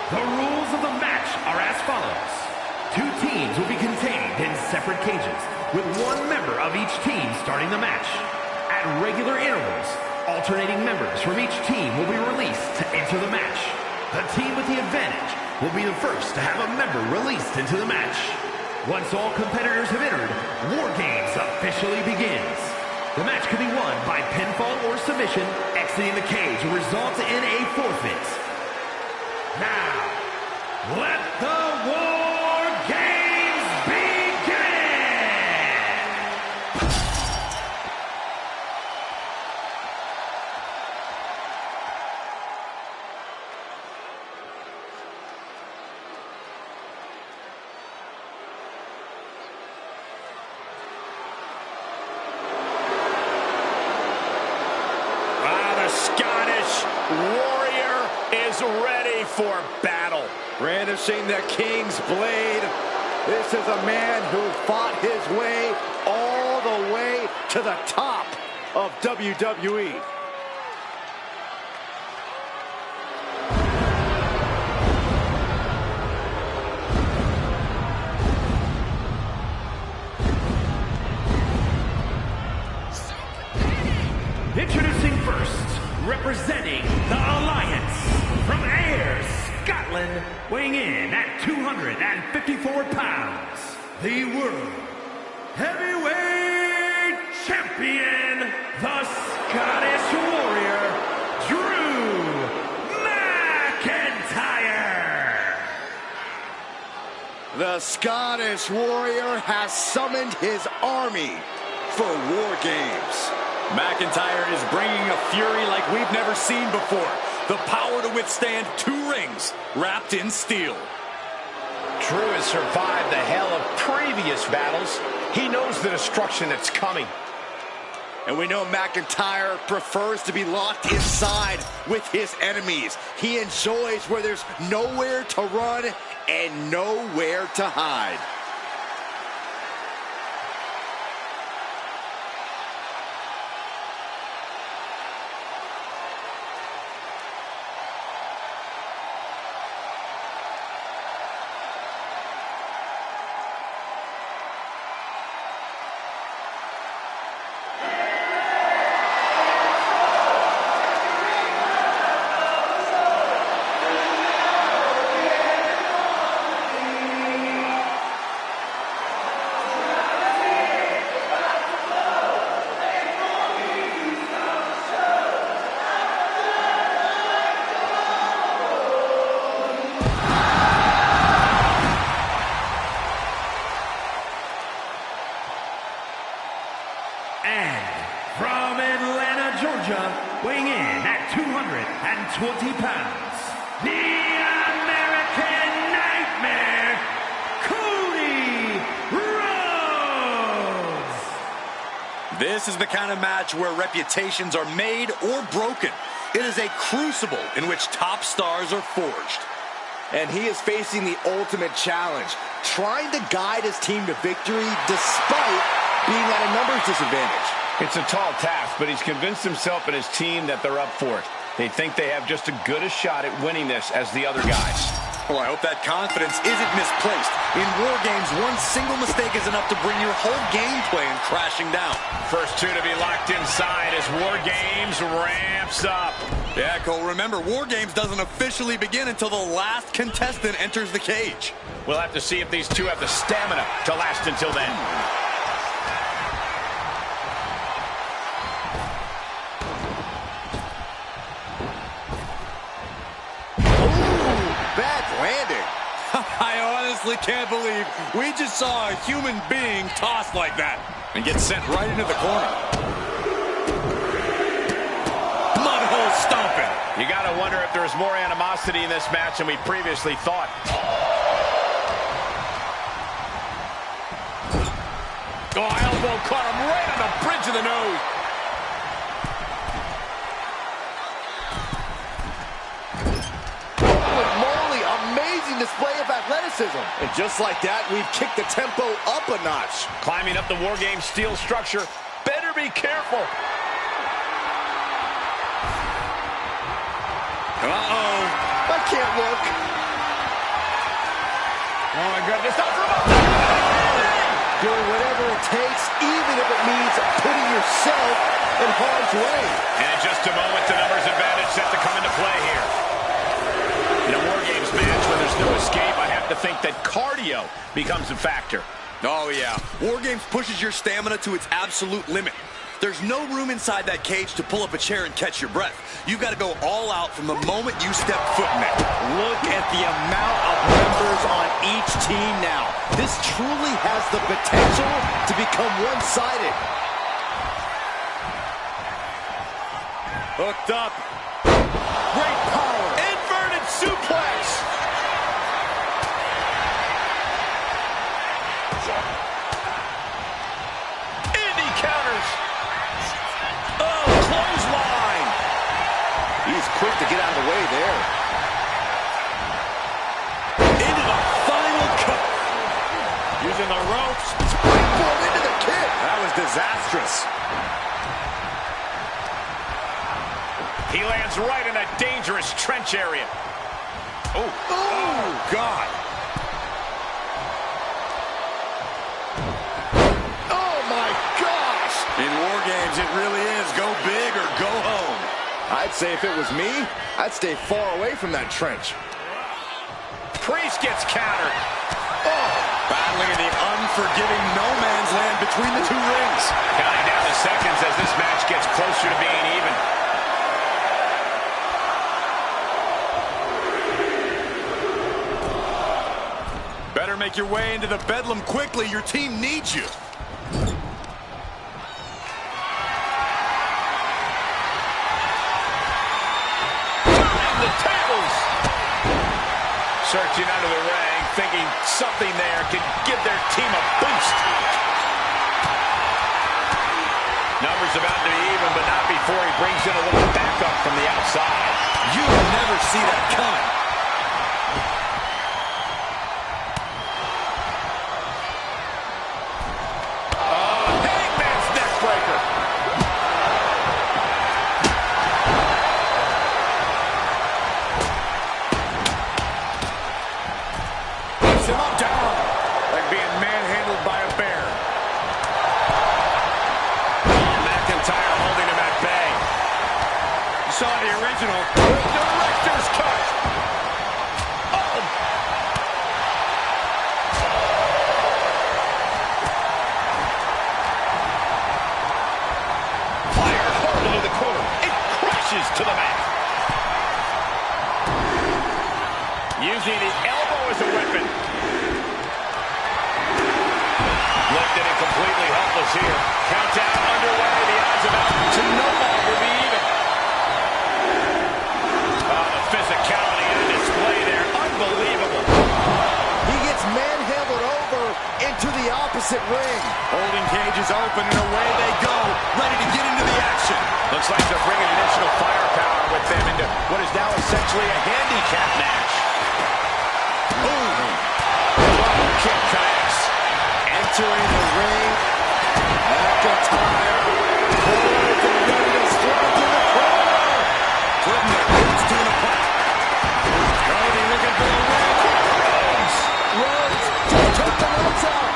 The rules of the match are as follows. 2 teams will be contained in separate cages, with 1 member of each team starting the match. At regular intervals, alternating members from each team will be released to enter the match. The team with the advantage will be the first to have a member released into the match. Once all competitors have entered, War Games officially begins. The match can be won by pinfall or submission. Exiting the cage will result in a forfeit. Now, let the War Games begin! Scottish Warrior is ready for battle. Brandishing the King's blade. This is a man who fought his way all the way to the top of WWE. Introducing first, representing the Alliance, from Ayr, Scotland, weighing in at 254 pounds, the World Heavyweight Champion, the Scottish Warrior, Drew McIntyre. The Scottish Warrior has summoned his army for War Games. McIntyre is bringing a fury like we've never seen before. The power to withstand 2 rings wrapped in steel. Drew has survived the hell of previous battles. He knows the destruction that's coming. And we know McIntyre prefers to be locked inside with his enemies. He enjoys where there's nowhere to run and nowhere to hide. Weighing in at 220 pounds, the American Nightmare, Cody Rhodes. This is the kind of match where reputations are made or broken. It is a crucible in which top stars are forged. And he is facing the ultimate challenge, trying to guide his team to victory despite being at a numbers disadvantage. It's a tall task, but he's convinced himself and his team that they're up for it. They think they have just as good a shot at winning this as the other guys. Well, I hope that confidence isn't misplaced. In War Games, 1 single mistake is enough to bring your whole game plan crashing down. First 2 to be locked inside as War Games ramps up. Yeah, Cole, remember, War Games doesn't officially begin until the last contestant enters the cage. We'll have to see if these 2 have the stamina to last until then. I honestly can't believe we just saw a human being tossed like that and get sent right into the corner. Mudhole stomping. You got to wonder if there's more animosity in this match than we previously thought. Oh, elbow caught him right on the bridge of the nose. Display of athleticism. And just like that, we've kicked the tempo up a notch. Climbing up the War Games steel structure. Better be careful. Uh-oh. I can't look. Oh, my goodness. Doing whatever it takes, even if it means putting yourself in harm's way. And in just a moment, the numbers advantage set to come into play here. In a War Games match where there's no escape, I have to think that cardio becomes a factor. Oh, yeah. War Games pushes your stamina to its absolute limit. There's no room inside that cage to pull up a chair and catch your breath. You've got to go all out from the moment you step foot in there. Look at the amount of members on each team now. This truly has the potential to become one-sided. Hooked up. Great power. Inverted suplex. Indy counters. Oh, clothesline. He's quick to get out of the way there. Into the final cut. Using the ropes. Springboard into the kick. That was disastrous. He lands right in a dangerous trench area. Oh, God. Oh, my gosh. In War Games, it really is go big or go home. I'd say if it was me, I'd stay far away from that trench. Priest gets countered. Oh, battling in the unforgiving no man's land between the two rings. Counting down the seconds as this match gets closer to being even. Better make your way into the bedlam quickly. Your team needs you. The tables. Searching under the ring, thinking something there could give their team a boost. Numbers about to be even, but not before he brings in a little backup from the outside. You never see that coming. Hangman's neck breaker. Him up down. Like being manhandled by a bear. McIntyre holding him at bay. You saw the original. Director's cut. Oh. Fire hard into the corner. It crashes to the mat. Using the elbow as a weapon. Lifted and completely helpless here. Countdown underway. The odds of out to no longer be even. Oh, the physicality in display there. Unbelievable. He gets manhandled over into the opposite ring. Holding cages open and away they go. Ready to get into the action. Looks like they're bringing additional firepower with them into what is now essentially a handicap match. Boom. Double kick connects. Entering the ring. McIntyre. Poised and ready to strike in the corner. Putting their boots to the punch. Cody looking for the win. Rhodes just took the lights out.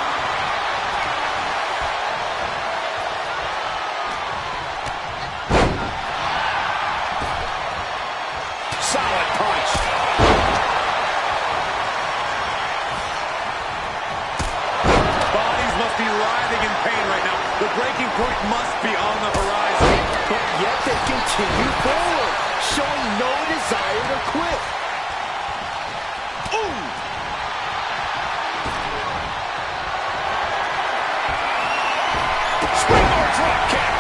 Solid punch. Bodies must be writhing in pain right now. The breaking point must be on the horizon. But yet they continue forward, showing no desire to quit. Ooh! Springboard drop kick.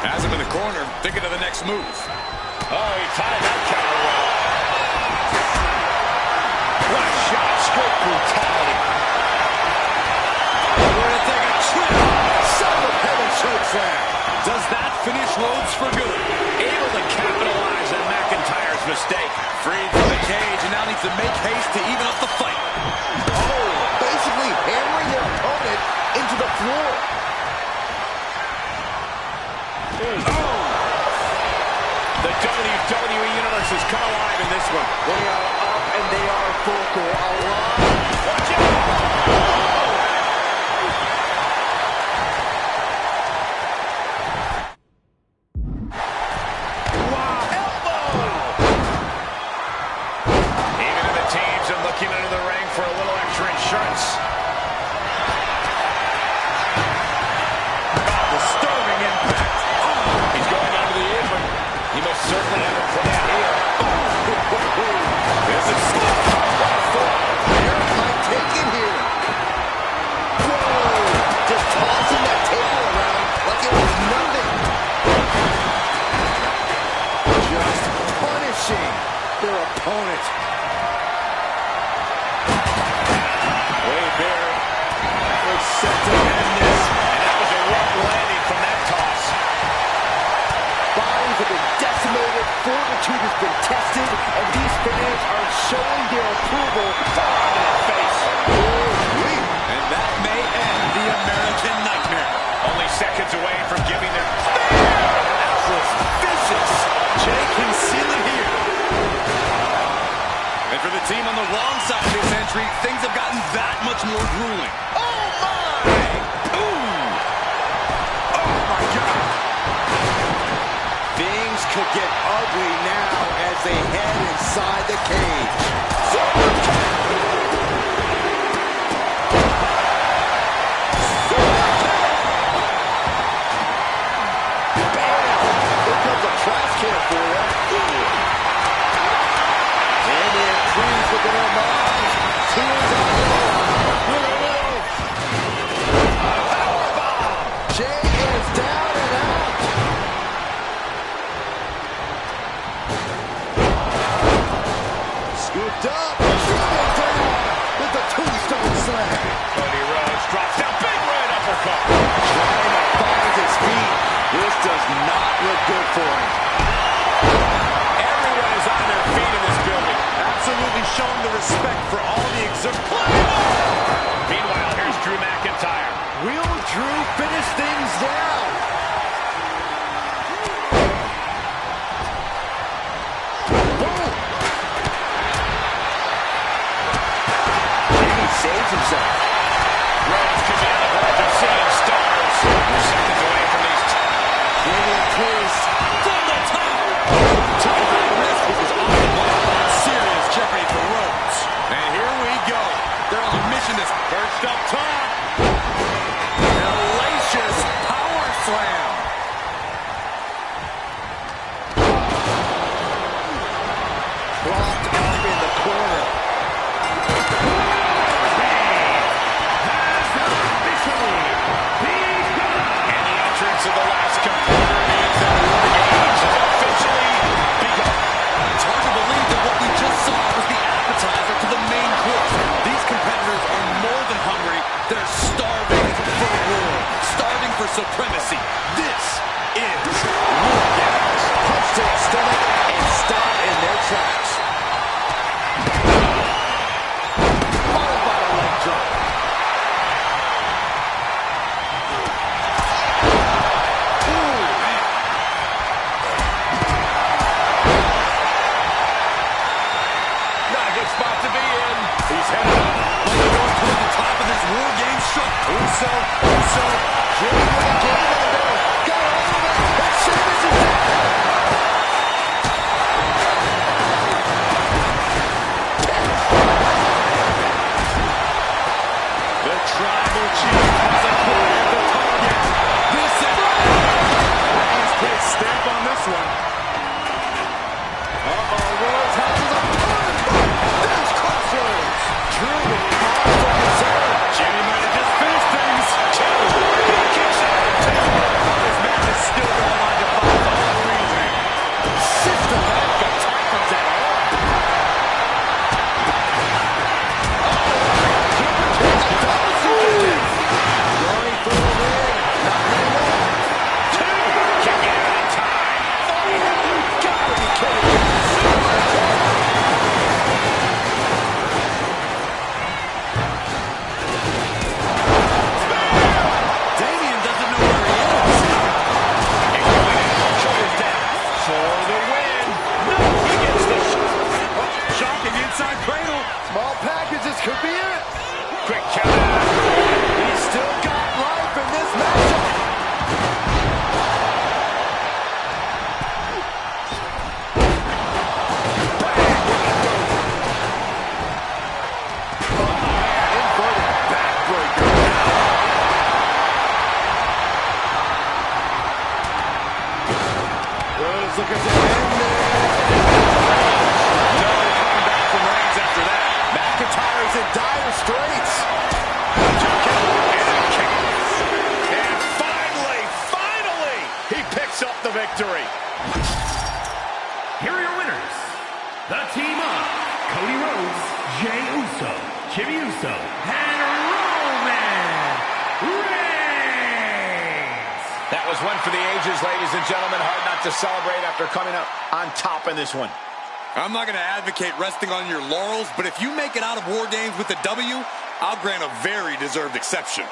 Has him in the corner, thinking of the next move. Oh, he tied that counter well. What a shot. Straight brutality. We're going to take a trip. Solid heaven chokeslam. Does that finish Rhodes for good? Able to capitalize on McIntyre's mistake. Freed from the cage and now needs to make haste to even up the fight. Oh, basically hammering their opponent into the floor. Oh! The double WWE Universe has come alive in this one. They are up and they are vocal. Alive. Watch out! Looking into the ring for a little extra insurance. Disturbing impact. He's going under the apron. He most certainly had a plan here. This is Eric might take it here. Whoa! Just tossing that table around like it was nothing. Just punishing their opponent. Set to end this, and that was a rough landing from that toss. Bodies have been decimated, fortitude has been tested, and these fans are showing their approval on their face. And that may end the American Nightmare. Only seconds away from giving their that was vicious. Jay can seal it here. And for the team on the wrong side of this entry, things have gotten that much more grueling. Things could get ugly now as they head inside the cage. Bam! Here comes a trash can for you. And it frees within our minds. Tears on the powerbomb. Jay is down and out. Scooped up, driven down with the tombstone slam. Cody Rhodes drops down, big red uppercut. Trying to find his feet. This does not look good for him. Everyone is on their feet in this building. Absolutely showing the respect for all the Meanwhile, here's Drew McIntyre. Will Drew finish things down? Saves himself. Rhodes could be on the verge of seeing stars. We're seconds away from these. Getting close. from the top. Took a high risk with his arm. Serious jeopardy for Rhodes. And here we go. They're on a mission to first up top. Hellacious power slam. Propped up in the corner. To the last competitor means that WARGAMES has officially begun. It's hard to believe that what we just saw was the appetizer to the main course. These competitors are more than hungry. They're starving for war, starving for supremacy. This is WARGAMES. Punch to the stomach and stop in their tracks. Followed by the leg drop. Ooh. is looking to end it. No coming back from Reigns after that. McIntyre's in dire straits. And finally, he picks up the victory. Here are your winners. The team of Cody Rhodes, Jey Uso, Jimmy Uso, and Roman Reigns. That was one for the ages, ladies and gentlemen. Hard not to celebrate after coming up on top in this one. I'm not going to advocate resting on your laurels, but if you make it out of War Games with a W, I'll grant a very deserved exception.